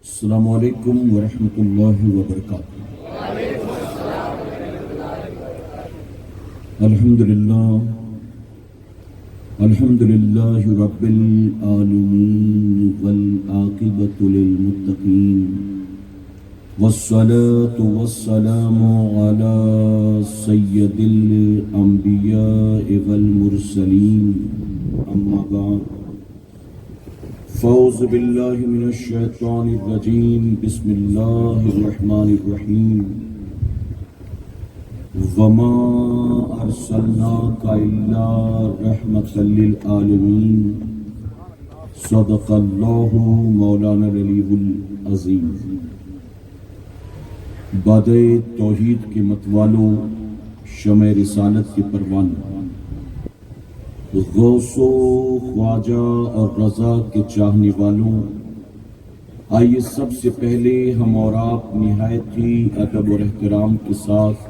السلام علیکم ورحمۃ اللہ وبرکاتہ۔ الحمد للہ رب العالمین والعاقبۃ للمتقین والصلاة والسلام علی سید الانبیاء والمرسلین، اما بعد فاعوذ باللہ من الشیطان الرجیم، بسم اللہ الرحمن الرحیم۔ وما ارسلناک الا رحمۃ للعالمین، صدق اللہ مولانا العلی العظیم۔ باد توحید کے متوالوں، شمع رسالت کے پروانوں، غوث و خواجہ اور رضا کے چاہنے والوں، آئیے سب سے پہلے ہم اور آپ نہایت ہی ادب اور احترام کے ساتھ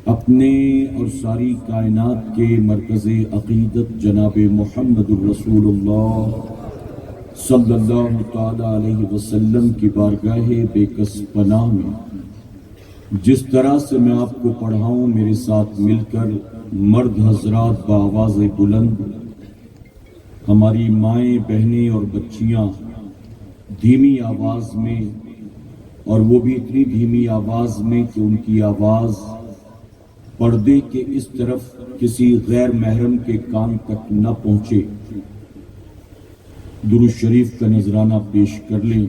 اپنے اور ساری کائنات کے مرکز عقیدت جناب محمد الرسول اللہ صلی اللہ تعالی علیہ وسلم کی بارگاہ بے کس پناہ میں جس طرح سے میں آپ کو پڑھاؤں، میرے ساتھ مل کر مرد حضرات بآواز بلند، ہماری مائیں بہنیں اور بچیاں دھیمی آواز میں، اور وہ بھی اتنی دھیمی آواز میں کہ ان کی آواز پردے کے اس طرف کسی غیر محرم کے کان تک نہ پہنچے، درود شریف کا نذرانہ پیش کر لیں۔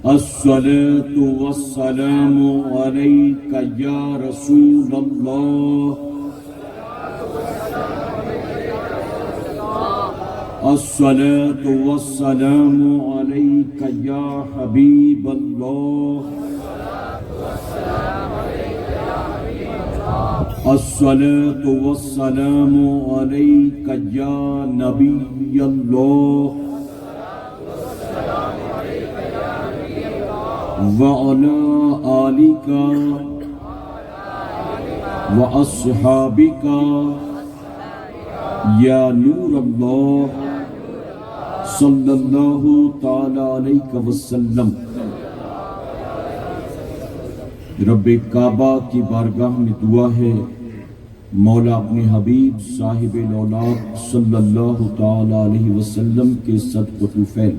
الصلاۃ والسلام علیک یا رسول اللہ، الصلاۃ والسلام علیک یا حبیب اللہ، الصلاۃ والسلام علیک یا نبی اللہ، وعلی آلک واصحابک یا نور اللہ صلی اللہ تعالی علیہ وسلم۔ رب کعبہ کی بارگاہ میں دعا ہے، مولا اپنے حبیب صاحب الاولاد صلی اللہ تعالی علیہ وسلم کے صدق و طفیل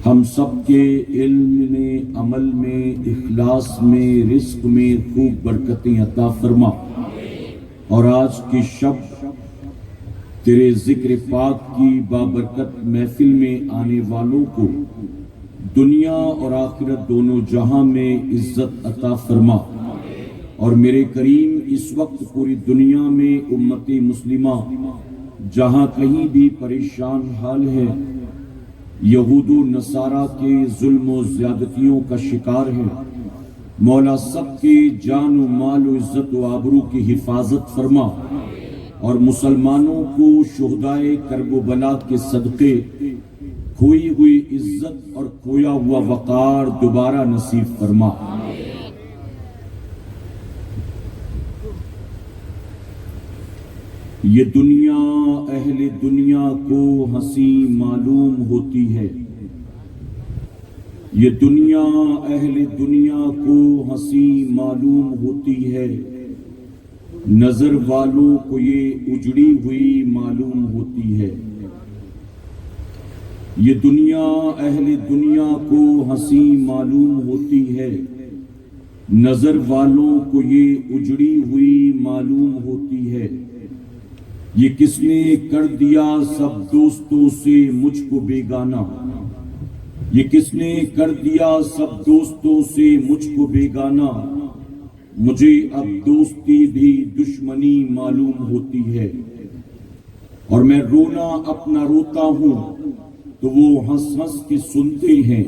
ہم سب کے علم میں، عمل میں، اخلاص میں، رزق میں خوب برکتیں عطا فرما، اور آج کی شب تیرے ذکر پاک کی بابرکت محفل میں آنے والوں کو دنیا اور آخرت دونوں جہاں میں عزت عطا فرما، اور میرے کریم اس وقت پوری دنیا میں امت مسلمہ جہاں کہیں بھی پریشان حال ہے، یہود و نصارہ کے ظلم و زیادتیوں کا شکار ہے، مولا سب کی جان و مال و عزت و آبرو کی حفاظت فرما، اور مسلمانوں کو شہدائے کرب و بلا کے صدقے کھوئی ہوئی عزت اور کھویا ہوا وقار دوبارہ نصیب فرما۔ یہ دنیا اہل دنیا کو ہنسی معلوم ہوتی ہے، یہ دنیا اہل دنیا کو ہنسی معلوم ہوتی ہے، نظر والوں کو یہ اجڑی ہوئی معلوم ہوتی ہے۔ یہ دنیا اہل دنیا کو ہنسی معلوم ہوتی ہے، نظر والوں کو یہ اجڑی ہوئی معلوم ہوتی ہے۔ یہ کس نے کر دیا سب دوستوں سے مجھ کو بیگانہ، یہ کس نے کر دیا سب دوستوں سے مجھ کو بیگانہ، مجھے اب دوستی بھی دشمنی معلوم ہوتی ہے، اور میں رونا اپنا روتا ہوں تو وہ ہنس ہنس کے سنتے ہیں،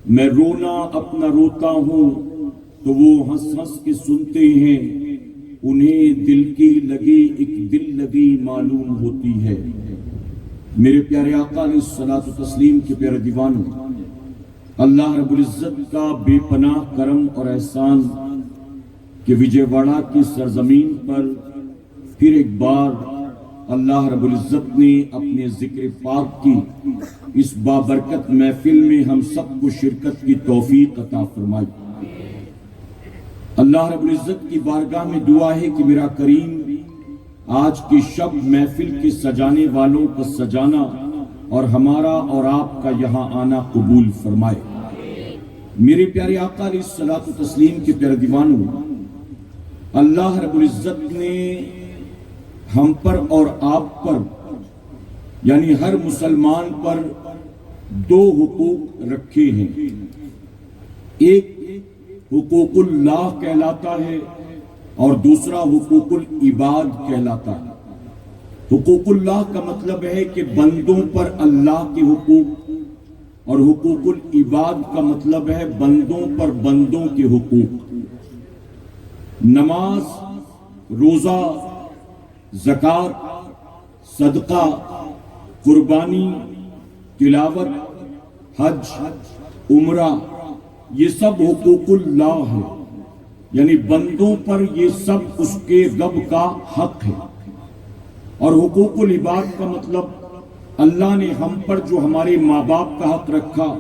میں رونا اپنا روتا ہوں تو وہ ہنس ہنس کے سنتے ہیں، انہیں دل کی لگی ایک دل لگی معلوم ہوتی ہے۔ میرے پیارے آقا علیہ الصلوۃ والتسلیم کے پیارے دیوانوں، اللہ رب العزت کا بے پناہ کرم اور احسان کہ وجے واڑہ کی سرزمین پر پھر ایک بار اللہ رب العزت نے اپنے ذکر پاک کی اس بابرکت محفل میں ہم سب کو شرکت کی توفیق عطا فرمائی۔ اللہ رب العزت کی بارگاہ میں دعا ہے کہ میرا کریم آج کی شب محفل کے سجانے والوں کا سجانا اور ہمارا اور آپ کا یہاں آنا قبول فرمائے۔ میرے پیارے آقا علیہ الصلوۃ والتسلیم کے پیارے دیوانوں، اللہ رب العزت نے ہم پر اور آپ پر یعنی ہر مسلمان پر دو حقوق رکھے ہیں۔ ایک حقوق اللہ کہلاتا ہے اور دوسرا حقوق العباد کہلاتا ہے۔ حقوق اللہ کا مطلب ہے کہ بندوں پر اللہ کے حقوق، اور حقوق العباد کا مطلب ہے بندوں پر بندوں کے حقوق۔ نماز، روزہ، زکوٰۃ، صدقہ، قربانی، تلاوت، حج، عمرہ، یہ سب حقوق اللہ ہے، یعنی بندوں پر یہ سب اس کے رب کا حق ہے۔ اور حقوق العباد کا مطلب اللہ نے ہم پر جو ہمارے ماں باپ کا حق رکھا،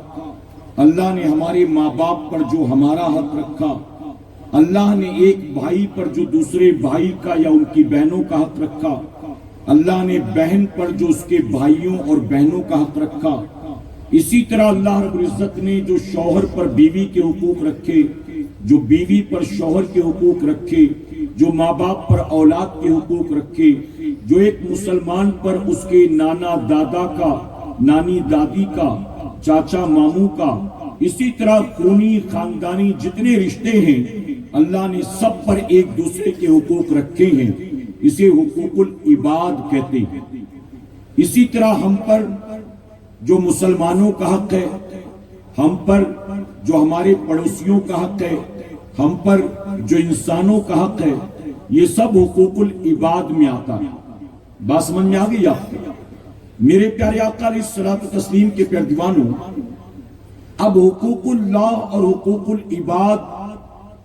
اللہ نے ہمارے ماں باپ پر جو ہمارا حق رکھا، اللہ نے ایک بھائی پر جو دوسرے بھائی کا یا ان کی بہنوں کا حق رکھا، اللہ نے بہن پر جو اس کے بھائیوں اور بہنوں کا حق رکھا، اسی طرح اللہ رب العزت نے جو شوہر پر بیوی کے حقوق رکھے، جو بیوی پر شوہر کے حقوق رکھے، جو ماں باپ پر اولاد کے حقوق رکھے، جو ایک مسلمان پر اس کے نانا دادا کا، نانی دادی کا، چاچا ماموں کا، اسی طرح خونی خاندانی جتنے رشتے ہیں اللہ نے سب پر ایک دوسرے کے حقوق رکھے ہیں، اسے حقوق العباد کہتے ہیں۔ اسی طرح ہم پر جو مسلمانوں کا حق ہے، ہم پر جو ہمارے پڑوسیوں کا حق ہے، ہم پر جو انسانوں کا حق ہے، یہ سب حقوق العباد میں آتا ہے۔ بات سمجھ میں آ گئی آپ کو؟ میرے پیارے آقا علیہ الصلوۃ والتسلیم کے پیارے دیوانوں، اب حقوق اللہ اور حقوق العباد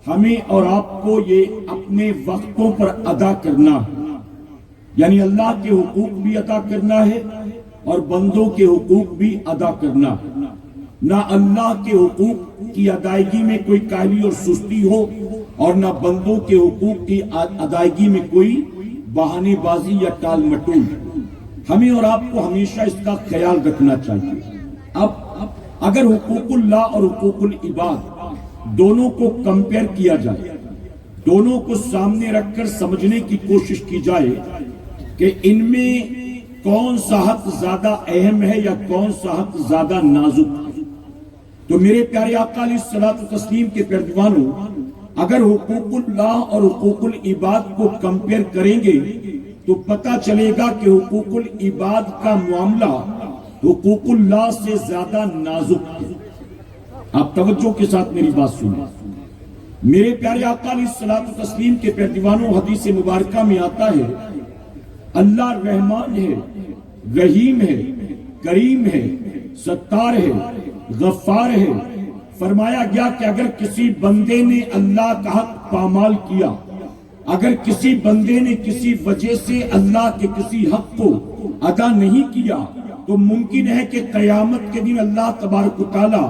ہمیں اور آپ کو یہ اپنے وقتوں پر ادا کرنا ہے، یعنی اللہ کے حقوق بھی ادا کرنا ہے اور بندوں کے حقوق بھی ادا کرنا ہے۔ نہ اللہ کے حقوق کی ادائیگی میں کوئی کاہلی اور سستی ہو، اور نہ بندوں کے حقوق کی ادائیگی میں کوئی بہانے بازی یا ٹال مٹول۔ ہمیں اور آپ کو ہمیشہ اس کا خیال رکھنا چاہیے۔ اب اگر حقوق اللہ اور حقوق العباد دونوں کو کمپیئر کیا جائے، دونوں کو سامنے رکھ کر سمجھنے کی کوشش کی جائے کہ ان میں کون سا حق زیادہ اہم ہے یا کون سا حق زیادہ نازک ہے، تو میرے پیارے آقا علیہ الصلوۃ والتسلیم کے پیارے دیوانوں، اگر حقوق اللہ اور حقوق العباد کو کمپیئر کریں گے تو پتہ چلے گا کہ حقوق العباد کا معاملہ حقوق اللہ سے زیادہ نازک ہے۔ آپ توجہ کے ساتھ میری بات سنیں۔ میرے پیارے آقا علیہ الصلوۃ والتسلیم کے پیارے دیوانوں، حدیث مبارکہ میں آتا ہے اللہ رحمان ہے، رحیم ہے، کریم ہے، ستار ہے، غفار ہے۔ فرمایا گیا کہ اگر کسی بندے نے اللہ کا حق پامال کیا، اگر کسی بندے نے کسی وجہ سے اللہ کے کسی حق کو ادا نہیں کیا، تو ممکن ہے کہ قیامت کے دن اللہ تبارک و تعالی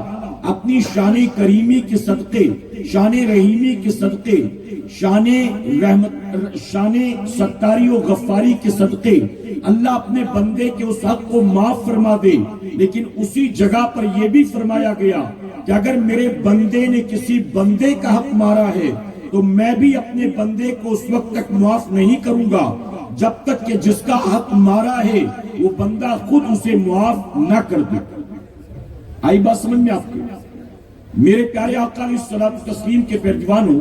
اپنی شان کریمی کے صدقے، شان رحیمی کے صدقے، شان رحمت، شان ستاری و غفاری کے صدقے اللہ اپنے بندے کے اس حق کو معاف فرما دے۔ لیکن اسی جگہ پر یہ بھی فرمایا گیا کہ اگر میرے بندے نے کسی بندے کا حق مارا ہے تو میں بھی اپنے بندے کو اس وقت تک معاف نہیں کروں گا جب تک کہ جس کا حق مارا ہے وہ بندہ خود اسے معاف نہ کر دے۔ آئی بات سمجھ میں آپ کو؟ میرے پیارے آقا علیہ الصلوۃ والتسلیم کے پیارے دیوانوں،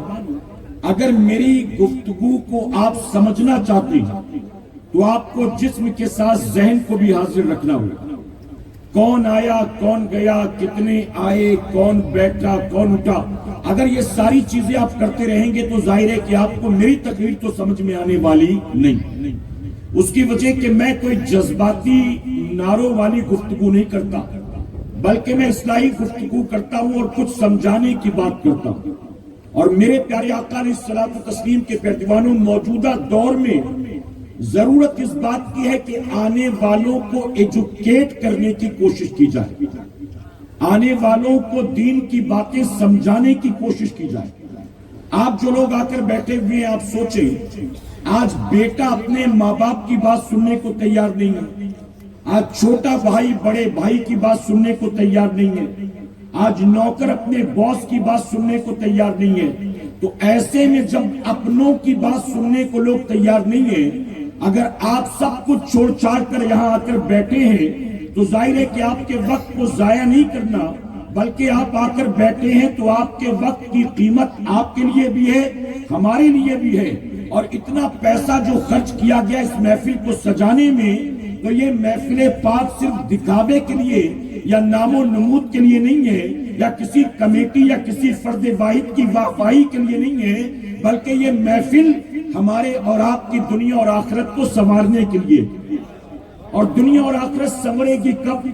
اگر میری گفتگو کو آپ سمجھنا چاہتے ہیں تو آپ کو جسم کے ساتھ ذہن کو بھی حاضر رکھنا ہوگا۔ کون آیا، کون گیا، کتنے آئے، کون بیٹھا، کون اٹھا، اگر یہ ساری چیزیں آپ کرتے رہیں گے تو ظاہر ہے کہ آپ کو میری تقریر تو سمجھ میں آنے والی نہیں۔ اس کی وجہ کہ میں کوئی جذباتی نعروں والی گفتگو نہیں کرتا، بلکہ میں اصلاحی گفتگو کرتا ہوں اور کچھ سمجھانے کی بات کرتا ہوں۔ اور میرے پیارے آقا علیہ الصلوۃ والتسلیم کے پیارے دیوانوں، موجودہ دور میں ضرورت اس بات کی ہے کہ آنے والوں کو ایجوکیٹ کرنے کی کوشش کی جائے، آنے والوں کو دین کی باتیں سمجھانے کی کوشش کی جائے۔ آپ جو لوگ آ کر بیٹھے ہوئے ہیں، آپ سوچیں، آج بیٹا اپنے ماں باپ کی بات سننے کو تیار نہیں ہے، آج چھوٹا بھائی بڑے بھائی کی بات سننے کو تیار نہیں ہے، آج نوکر اپنے باس کی بات سننے کو تیار نہیں ہے۔ تو ایسے میں جب اپنوں کی بات سننے کو لوگ تیار نہیں ہیں، اگر آپ سب کچھ چھوڑ چھاڑ کر یہاں آ کر بیٹھے ہیں تو ظاہر ہے کہ آپ کے وقت کو ضائع نہیں کرنا، بلکہ آپ آ کر بیٹھے ہیں تو آپ کے وقت کی قیمت آپ کے لیے بھی ہے، ہمارے لیے بھی ہے۔ اور اتنا پیسہ جو خرچ کیا گیا اس محفل کو سجانے میں، تو یہ محفل پاک صرف دکھاوے کے لیے یا نام و نمود کے لیے نہیں ہے، یا کسی کمیٹی یا کسی فرد واحد کی واہواہی کے لیے نہیں ہے، بلکہ یہ محفل ہمارے اور آپ کی دنیا اور آخرت کو سنوارنے کے لیے۔ اور دنیا اور آخرت سنورے گی کب؟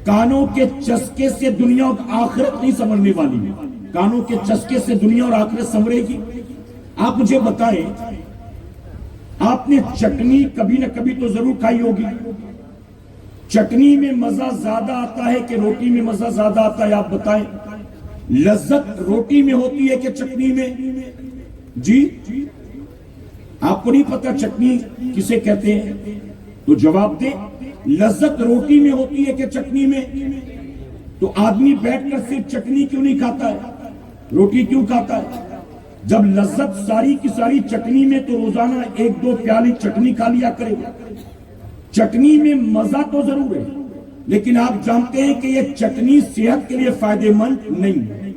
کانوں کے چسکے سے دنیا اور آخرت نہیں سنورنے والی ہے، کانوں کے چسکے سے دنیا اور آخرت سنورے گی۔ آپ مجھے بتائیں، آپ نے چٹنی کبھی نہ کبھی تو ضرور کھائی ہوگی۔ چٹنی میں مزہ زیادہ آتا ہے کہ روٹی میں مزہ زیادہ آتا ہے؟ آپ بتائیں، لذت روٹی میں ہوتی ہے کہ چٹنی میں؟ جی آپ کو نہیں پتا چٹنی کسے کہتے ہیں؟ تو جواب دیں، لذت روٹی میں ہوتی ہے کہ چٹنی میں؟ تو آدمی بیٹھ کر صرف چٹنی کیوں نہیں کھاتا ہے، روٹی کیوں کھاتا ہے؟ جب لذت ساری کی ساری چٹنی میں تو روزانہ 1-2 پیالی چٹنی کھا لیا کرے۔ چٹنی میں مزہ تو ضرور ہے، لیکن آپ جانتے ہیں کہ یہ چٹنی صحت کے لیے فائدہ مند نہیں۔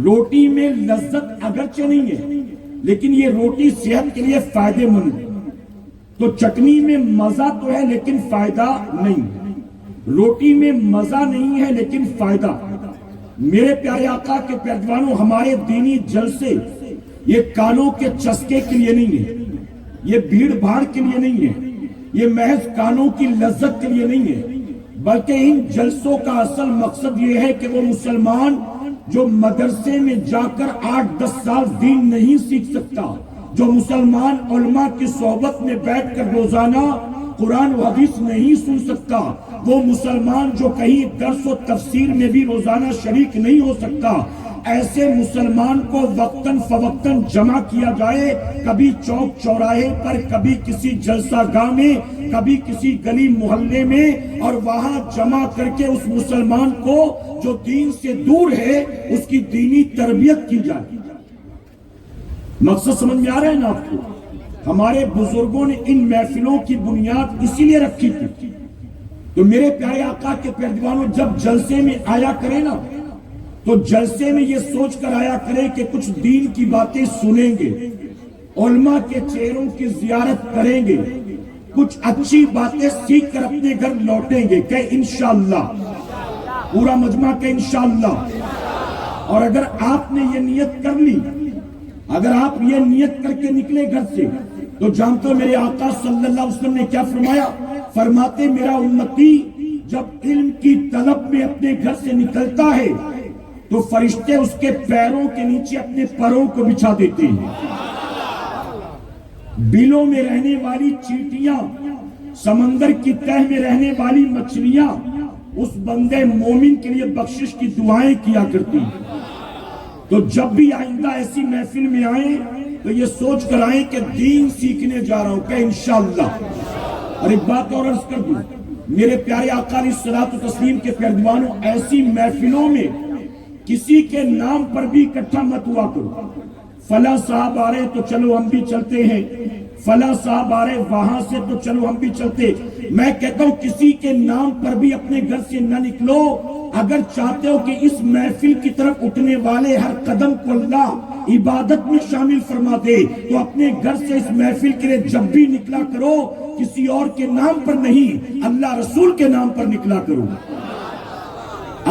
روٹی میں لذت اگرچہ نہیں ہے، لیکن یہ روٹی صحت کے لیے فائدہ مند ہے۔ تو چٹنی میں مزہ تو ہے لیکن فائدہ نہیں، روٹی میں مزہ نہیں ہے لیکن فائدہ۔ میرے پیارے آقا کے پیروانوں، ہمارے دینی جلسے یہ کانوں کے چسکے کے لیے نہیں ہے، یہ بھیڑ بھاڑ کے لیے نہیں ہے، یہ محض کانوں کی لذت کے لیے نہیں ہے، بلکہ ان جلسوں کا اصل مقصد یہ ہے کہ وہ مسلمان جو مدرسے میں جا کر 8-10 سال دین نہیں سیکھ سکتا، جو مسلمان علماء کی صحبت میں بیٹھ کر روزانہ قرآن و حدیث نہیں سن سکتا، وہ مسلمان جو کہیں درس و تفسیر میں بھی روزانہ شریک نہیں ہو سکتا، ایسے مسلمان کو وقتاً فوقتاً جمع کیا جائے، کبھی چوک چوراہے پر، کبھی کسی جلسہ گاہ میں، کبھی کسی گلی محلے میں، اور وہاں جمع کر کے اس مسلمان کو جو دین سے دور ہے اس کی دینی تربیت کی جائے۔ مقصد سمجھ میں آ رہا ہے نا آپ کو؟ ہمارے بزرگوں نے ان محفلوں کی بنیاد اسی لیے رکھی تھی۔ تو میرے پیارے آقا کے پیروانوں، جب جلسے میں آیا کرے نا، تو جلسے میں یہ سوچ کر آیا کرے کہ کچھ دین کی باتیں سنیں گے، علماء کے چہروں کی زیارت کریں گے، کچھ اچھی باتیں سیکھ کر اپنے گھر لوٹیں گے، کہ انشاءاللہ، پورا مجمع کہ انشاءاللہ۔ اور اگر آپ نے یہ نیت کر لی، اگر آپ یہ نیت کر کے نکلے گھر سے، تو جانتے ہو میرے آقا صلی اللہ علیہ وسلم نے کیا فرمایا؟ فرماتے میرا امتی جب علم کی طلب میں اپنے گھر سے نکلتا ہے تو فرشتے اس کے پیروں کے نیچے اپنے پروں کو بچھا دیتے ہیں۔ بلوں میں رہنے والی چیٹیاں، سمندر کی تہ میں رہنے والی مچھلیاں اس بندے مومن کے لیے بخشش کی دعائیں کیا کرتی ہیں۔ تو جب بھی آئندہ ایسی محفل میں آئیں تو یہ سوچ کر آئیں کہ دین سیکھنے جا رہا ہوں، کہ انشاءاللہ۔ اور ایک بات اور عرض کر دوں، میرے پیارے آقا علیہ الصلوۃ والتسلیم کے پیروانوں، ایسی محفلوں میں کسی کے نام پر بھی اکٹھا مت ہوا کرو۔ فلاں صاحب آ رہے تو چلو ہم بھی چلتے ہیں، فلاں صاحب آ رہے وہاں سے تو چلو ہم بھی چلتے۔ میں کہتا ہوں کسی کے نام پر بھی اپنے گھر سے نہ نکلو۔ اگر چاہتے ہو کہ اس محفل کی طرف اٹھنے والے ہر قدم کو اللہ عبادت میں شامل فرما دے، تو اپنے گھر سے اس محفل کے لیے جب بھی نکلا کرو، کسی اور کے نام پر نہیں، اللہ رسول کے نام پر نکلا کرو۔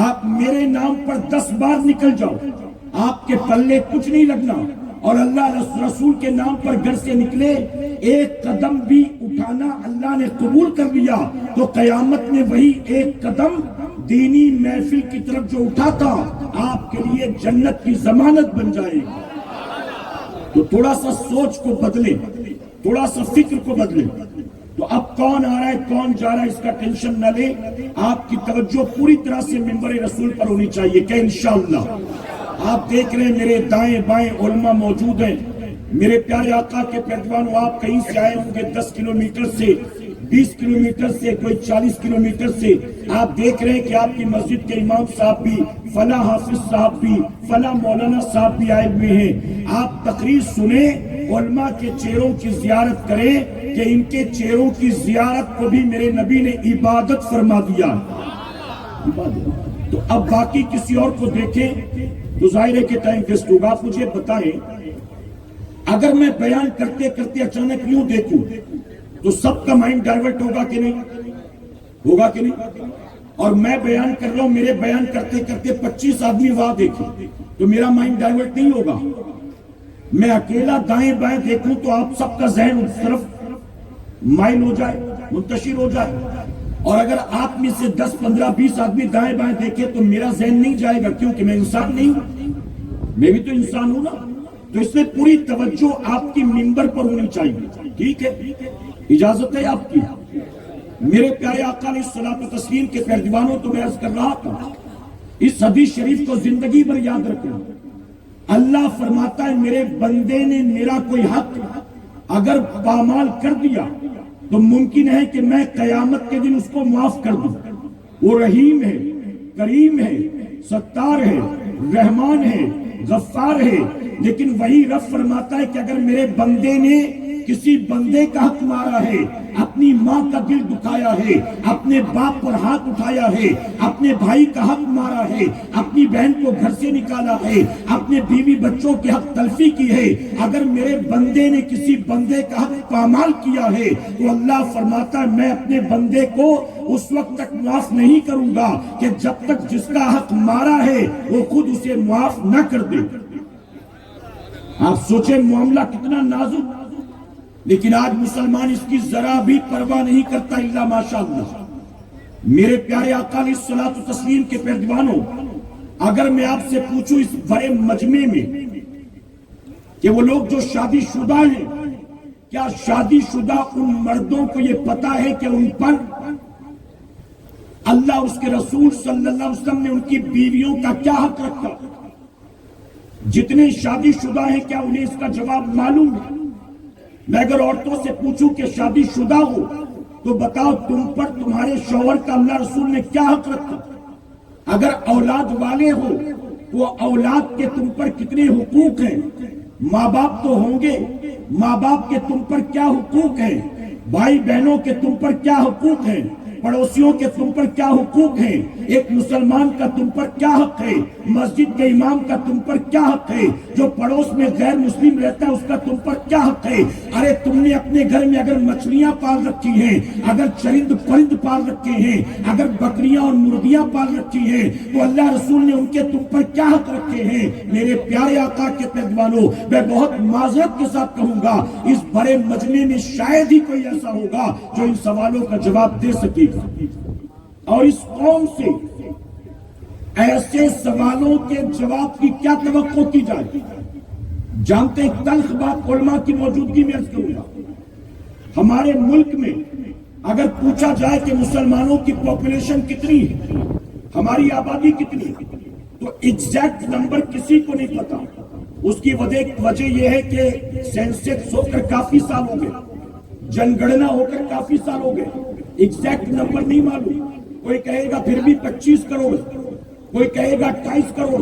آپ میرے نام پر 10 بار نکل جاؤ، آپ کے پلے کچھ نہیں لگنا، اور اللہ رسول کے نام پر گھر سے نکلے، ایک قدم بھی اٹھانا اللہ نے قبول کر لیا تو قیامت میں وہی ایک قدم دینی محفل کی طرف جو اٹھاتا آپ کے لیے جنت کی ضمانت بن جائے گی۔ تو تھوڑا سا سوچ کو بدلیں، تھوڑا سا فکر کو بدلیں. تو اب کون آ رہا ہے کون جا رہا ہے اس کا ٹینشن نہ لیں. آپ کی توجہ پوری طرح سے منبر رسول پر ہونی چاہیے کہ انشاءاللہ. آپ دیکھ رہے ہیں میرے دائیں بائیں علماء موجود ہیں. میرے پیارے آقا کے پیروانوں، آپ کہیں سے آئے ہوں گے، 10 کلومیٹر سے، 20 کلومیٹر سے، کوئی 40 کلومیٹر سے. آپ دیکھ رہے ہیں کہ آپ کی مسجد کے امام صاحب بھی، فلاں حافظ صاحب بھی، فلاں مولانا صاحب بھی آئے ہوئے ہیں. آپ تقریر سنیں، علماء کے چہروں کی زیارت کریں کہ ان کے چہروں کی زیارت کو بھی میرے نبی نے عبادت فرما دیا. تو اب باقی کسی اور کو دیکھیں تو ظاہر ہے کہ ٹائم ویسٹ ہوگا. آپ مجھے بتائیں، اگر میں بیان کرتے کرتے اچانک یوں دیکھوں تو سب کا مائنڈ ڈائیورٹ ہوگا کہ نہیں؟ ہوگا کہ نہیں؟ اور میں بیان کر رہا ہوں، میرے بیان کرتے کرتے 25 آدمی وہاں دیکھیں تو میرا مائنڈ ڈائیورٹ نہیں ہوگا. میں اکیلا دائیں بائیں دیکھوں تو آپ سب کا ذہن اس طرف مائل ہو جائے، منتشر ہو جائے. اور اگر آپ میں سے 10 15 20 آدمی دائیں بائیں دیکھیں تو میرا ذہن نہیں جائے گا، کیونکہ میں انسان نہیں ہوں، میں بھی تو انسان ہوں نا. تو اس میں پوری توجہ آپ کی منبر پر ہونی چاہیے. ٹھیک ہے، اجازت ہے آپ کی. میرے پیارے آقا علیہ الصلوۃ والتسلیم کے پیروانوں، تو میں عرض کر رہا تھا اس حدیث شریف کو زندگی بھر یاد رکھنا. اللہ فرماتا ہے میرے بندے نے میرا کوئی حق اگر پامال کر دیا تو ممکن ہے کہ میں قیامت کے دن اس کو معاف کر دوں. وہ رحیم ہے، کریم ہے، ستار ہے، رحمان ہے، غفار ہے. لیکن وہی رب فرماتا ہے کہ اگر میرے بندے نے کسی بندے کا حق مارا ہے، اپنی ماں کا دل دکھایا ہے، اپنے باپ پر ہاتھ اٹھایا ہے، اپنے بھائی کا حق مارا ہے، اپنی بہن کو گھر سے نکالا ہے، اپنے بیوی بچوں کے حق تلفی کی ہے، اگر میرے بندے نے کسی بندے کا حق پامال کیا ہے تو اللہ فرماتا ہے میں اپنے بندے کو اس وقت تک معاف نہیں کروں گا کہ جب تک جس کا حق مارا ہے وہ خود اسے معاف نہ کر دے. آپ سوچیں معاملہ کتنا نازک، لیکن آج مسلمان اس کی ذرا بھی پرواہ نہیں کرتا الا ماشاءاللہ. میرے پیارے آقا علیہ الصلوۃ والتسلیم کے پیروانوں، اگر میں آپ سے پوچھوں اس بڑے مجمع میں کہ وہ لوگ جو شادی شدہ ہیں، کیا شادی شدہ ان مردوں کو یہ پتا ہے کہ ان پر اللہ اس کے رسول صلی اللہ علیہ وسلم نے ان کی بیویوں کا کیا حق رکھا؟ جتنے شادی شدہ ہیں کیا انہیں اس کا جواب معلوم ہے؟ میں اگر عورتوں سے پوچھوں کہ شادی شدہ ہو تو بتاؤ تم پر تمہارے شوہر کا اللہ رسول نے کیا حق رکھا؟ اگر اولاد والے ہو تو اولاد کے تم پر کتنے حقوق ہیں؟ ماں باپ تو ہوں گے، ماں باپ کے تم پر کیا حقوق ہیں؟ بھائی بہنوں کے تم پر کیا حقوق ہیں؟ پڑوسیوں کے تم پر کیا حقوق ہیں؟ ایک مسلمان کا تم پر کیا حق ہے؟ مسجد کے امام کا تم پر کیا حق ہے؟ جو پڑوس میں غیر مسلم رہتا ہے اس کا تم پر کیا حق ہے؟ ارے تم نے اپنے گھر میں اگر مچھلیاں پال رکھی ہیں، اگر چرند پرند پال رکھے ہیں، اگر بکریاں اور مرغیاں پال رکھی ہیں تو اللہ رسول نے ان کے تم پر کیا حق رکھے ہیں؟ میرے پیارے آقا کے پیروانوں، میں بہت معذرت کے ساتھ کہوں گا اس بڑے مجمع میں شاید ہی کوئی ایسا ہوگا جو ان سوالوں کا جواب دے سکے. اور اس قوم سے ایسے سوالوں کے جواب کی کیا توقع کی جائے؟ جانتے ہیں تلخ بات علماء کی موجودگی میں عرض کروں گا، ہمارے ملک میں اگر پوچھا جائے کہ مسلمانوں کی پاپولیشن کتنی ہے، ہماری آبادی کتنی ہے، تو ایگزیکٹ نمبر کسی کو نہیں پتا. اس کی وجہ یہ ہے کہ سینسس ہو کر کافی سال ہو گئے، جن گڑنا ہو کر کافی سال ہو گئے، ایگزیکٹ نمبر نہیں معلوم. کوئی کہے گا پھر بھی 25 کروڑ، کوئی کہے گا 28 کروڑ،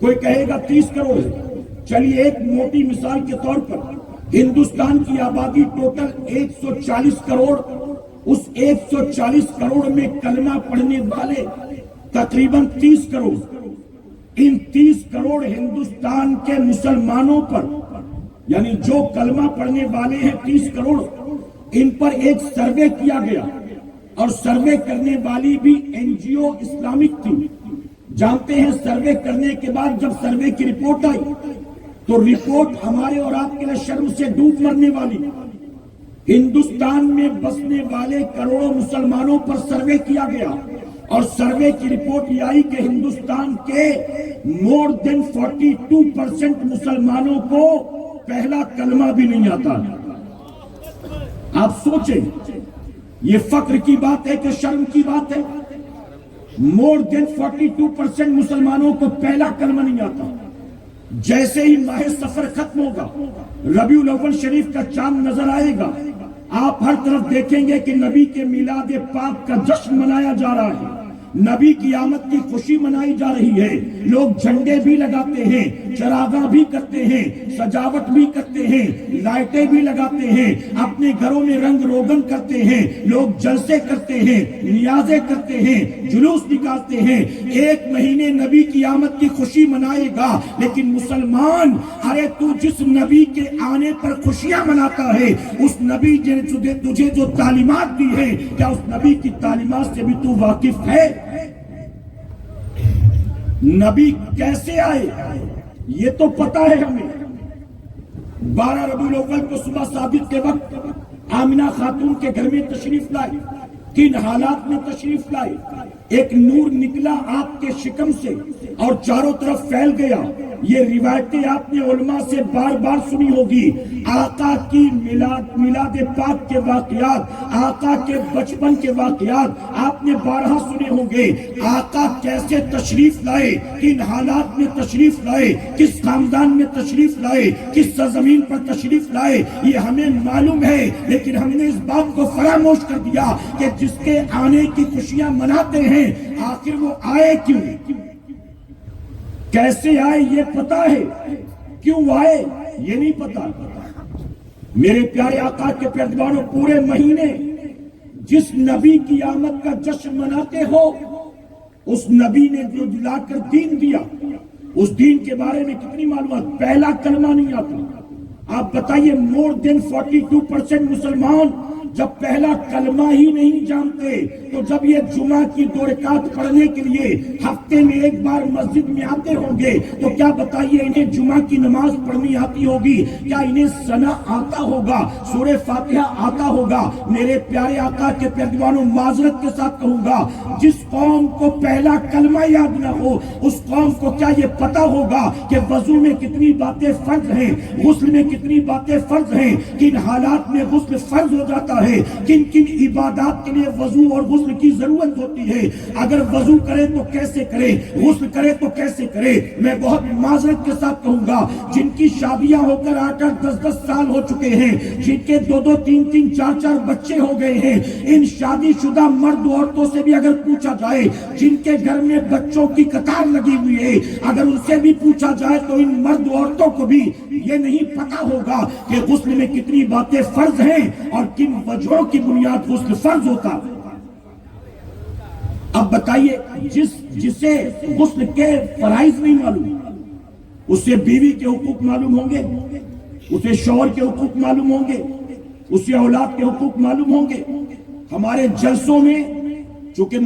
کوئی کہے گا 30 کروڑ. چلیے ایک موٹی مثال کے طور پر ہندوستان کی آبادی ٹوٹل 140 کروڑ، اس 140 کروڑ میں کلمہ پڑھنے والے تقریباً 30 کروڑ. ان 30 کروڑ ہندوستان کے مسلمانوں پر، یعنی جو کلمہ پڑھنے والے ہیں 30 کروڑ، ان پر ایک سروے کیا گیا اور سروے کرنے والی بھی NGO اسلامک تھی. جانتے ہیں سروے کرنے کے بعد جب سروے کی رپورٹ آئی تو رپورٹ ہمارے اور آپ کے لیے شرم سے ڈوب مرنے والی. ہندوستان میں بسنے والے کروڑوں مسلمانوں پر سروے کیا گیا اور سروے کی رپورٹ یہ آئی کہ ہندوستان کے مور دین 42% مسلمانوں کو پہلا کلمہ بھی نہیں آتا. آپ سوچیں یہ فخر کی بات ہے کہ شرم کی بات ہے؟ مور دین 42% مسلمانوں کو پہلا کلمہ نہیں آتا. جیسے ہی ماہ سفر ختم ہوگا، ربیع الاول شریف کا چاند نظر آئے گا، آپ ہر طرف دیکھیں گے کہ نبی کے میلاد پاک کا جشن منایا جا رہا ہے، نبی کی آمد کی خوشی منائی جا رہی ہے. لوگ جھنڈے بھی لگاتے ہیں، چراغاں بھی کرتے ہیں، سجاوٹ بھی کرتے ہیں، لائٹیں بھی لگاتے ہیں، اپنے گھروں میں رنگ روگن کرتے ہیں، لوگ جلسے کرتے ہیں، نیازیں کرتے ہیں، جلوس نکالتے ہیں. ایک مہینے نبی کی آمد کی خوشی منائے گا، لیکن مسلمان، ارے تو جس نبی کے آنے پر خوشیاں مناتا ہے، اس نبی نے تجھے جو تعلیمات دی ہے، کیا اس نبی کی تعلیمات سے بھی تو واقف ہے؟ نبی کیسے آئے یہ تو پتا ہے ہمیں. 12 ربیع الاول کو صبح صادق کے وقت آمنہ خاتون کے گھر میں تشریف لائے. کن حالات میں تشریف لائے؟ ایک نور نکلا آپ کے شکم سے اور چاروں طرف پھیل گیا. یہ روایتیں آپ نے علماء سے بار بار سنی ہوگی. آقا کی میلاد پاک کے واقعات، آقا کے بچپن کے واقعات آپ نے بارہا سنے ہوں گے. آقا کیسے تشریف لائے، کن حالات میں تشریف لائے، کس خاندان میں تشریف لائے، کس سرزمین پر تشریف لائے، یہ ہمیں معلوم ہے. لیکن ہم نے اس بات کو فراموش کر دیا کہ جس کے آنے کی خوشیاں مناتے ہیں، آخر وہ آئے کیوں، کیسے آئے یہ پتا ہے، کیوں آئے یہ نہیں پتا. میرے پیارے آقا کے پیروانوں، پورے مہینے جس نبی کی آمد کا جشن مناتے ہو، اس نبی نے جو لا کر دین دیا، اس دین کے بارے میں کتنی معلومات؟ پہلا کلمہ نہیں آتا. آپ بتائیے، مور دین 42% مسلمان جب پہلا کلمہ ہی نہیں جانتے، تو جب یہ جمعہ کی 2 رکعت پڑھنے کے لیے ہفتے میں ایک بار مسجد میں آتے ہوں گے، تو کیا بتائیے انہیں جمعہ کی نماز پڑھنی آتی ہوگی؟ کیا انہیں ثنا آتا ہوگا؟ سورہ فاتحہ آتا ہوگا؟ میرے پیارے آقا کے پیروانوں، معذرت کے ساتھ کہوں گا، جس قوم کو پہلا کلمہ یاد نہ ہو، اس قوم کو کیا یہ پتا ہوگا کہ وضو میں کتنی باتیں فرض ہیں، غسل میں کتنی باتیں فرض ہیں، کن حالات میں غسل فرض ہو جاتا ہے، کن کن عبادات کے لیے وضو اور غسل کی ضرورت ہوتی ہے، اگر وضو کرے تو کیسے کرے، غسل کرے تو کیسے کرے. میں بہت معذرت کے ساتھ کہوں گا، جن کی شادیاں ہو کر 8-8 10-10 سال ہو چکے ہیں، جن کے 2-2 3-3 4-4 بچے ہو گئے ہیں، ان شادی شدہ مرد عورتوں سے بھی اگر پوچھا جائے، جن کے گھر میں بچوں کی قطار لگی ہوئی ہے، اگر ان سے بھی پوچھا جائے تو ان مرد عورتوں کو بھی یہ نہیں پتا ہوگا کہ غسل میں کتنی باتیں فرض ہیں اور کن وجہوں کی بنیاد غسل فرض ہوتا. اب بتائیے، جسے غسل کے فرائض نہیں معلوم، اسے بیوی کے حقوق معلوم ہوں گے، اسے شوہر کے حقوق معلوم ہوں گے، اسے اولاد کے حقوق معلوم ہوں گے. ہمارے جلسوں میں چونکہ